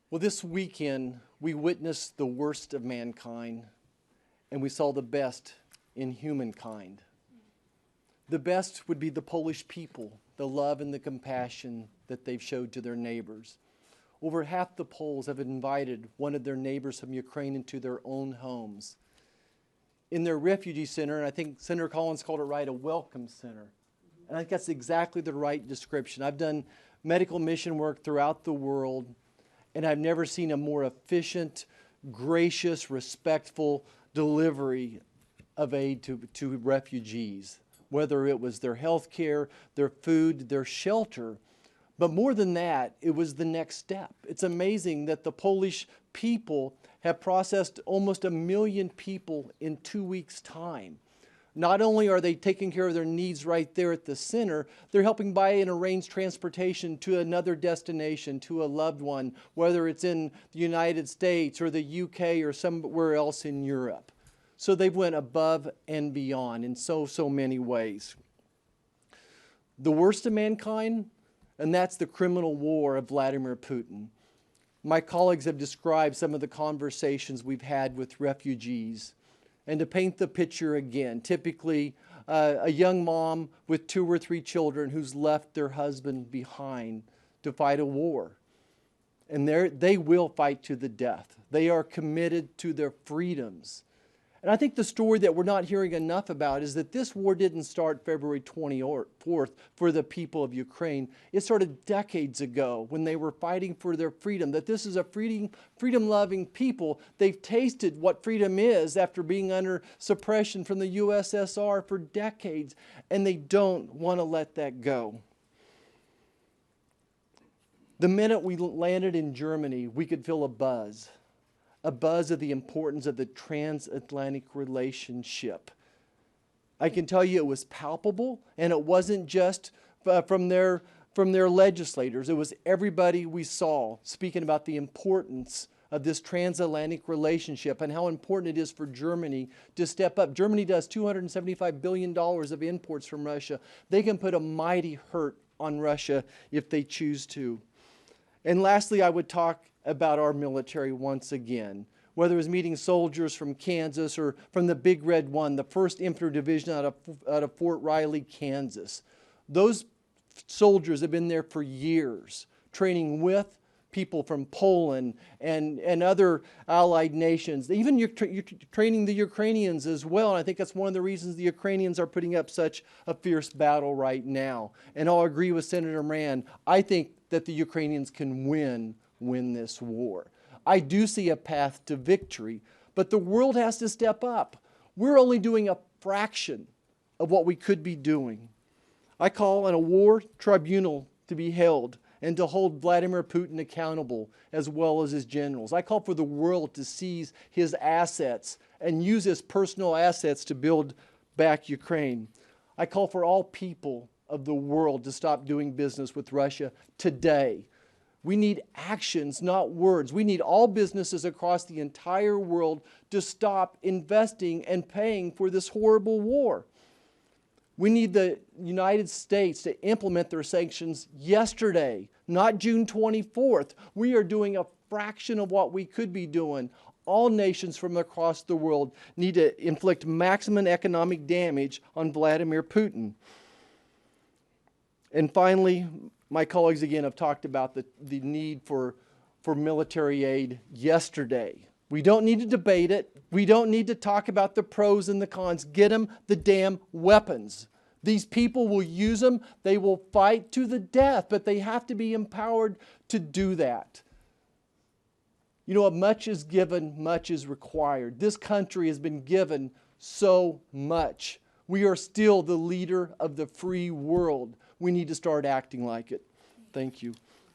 Well, this weekend, we witnessed the worst of mankind, and we saw the best in humankind. The best would be the Polish people, the love and the compassion that they've showed to their neighbors. Over half the Poles have invited one of their neighbors from Ukraine into their own homes. In their refugee center, and I think Senator Collins called it right, a welcome center. And I think that's exactly the right description. I've done medical mission work throughout the world, and I've never seen a more efficient, gracious, respectful delivery of aid to refugees, whether it was their health care, their food, their shelter. But more than that, it was the next step. It's amazing that the Polish people have processed almost 1 million people in 2 weeks' time. Not only are they taking care of their needs right there at the center, they're helping buy and arrange transportation to another destination, to a loved one, whether it's in the United States or the UK or somewhere else in Europe. So they've went above and beyond in so many ways. The worst of mankind, and that's the criminal war of Vladimir Putin. My colleagues have described some of the conversations we've had with refugees. And to paint the picture again, typically a young mom with 2 or 3 children who's left their husband behind to fight a war. And they will fight to the death. They are committed to their freedoms. And I think the story that we're not hearing enough about is that this war didn't start February 24th for the people of Ukraine. It started decades ago when they were fighting for their freedom, that this is a freedom-loving people. They've tasted what freedom is after being under suppression from the USSR for decades, and they don't want to let that go. The minute we landed in Germany, we could feel a buzz of the importance of the transatlantic relationship. I can tell you it was palpable, and it wasn't just from their legislators. It was everybody we saw speaking about the importance of this transatlantic relationship and how important it is for Germany to step up. Germany does $275 billion of imports from Russia. They can put a mighty hurt on Russia if they choose to. And lastly, I would talk about our military once again, whether it was meeting soldiers from Kansas or from the Big Red One, the 1st Infantry Division out of Fort Riley, Kansas. Those soldiers have been there for years, training with people from Poland and other allied nations. Even you're training the Ukrainians as well, and I think that's one of the reasons the Ukrainians are putting up such a fierce battle right now. And I'll agree with Senator Moran. I think that the Ukrainians can win this war. I do see a path to victory, but the world has to step up. We're only doing a fraction of what we could be doing. I call on a war tribunal to be held and to hold Vladimir Putin accountable as well as his generals. I call for the world to seize his assets and use his personal assets to build back Ukraine. I call for all people of the world to stop doing business with Russia today. We need actions, not words. We need all businesses across the entire world to stop investing and paying for this horrible war. We need the United States to implement their sanctions yesterday, not June 24th. We are doing a fraction of what we could be doing. All nations from across the world need to inflict maximum economic damage on Vladimir Putin. And finally, my colleagues again have talked about the need for military aid yesterday. We don't need to debate it. We don't need to talk about the pros and the cons. Get them the damn weapons. These people will use them. They will fight to the death, but they have to be empowered to do that. You know, much is given, much is required. This country has been given so much. We are still the leader of the free world. We need to start acting like it. Thank you.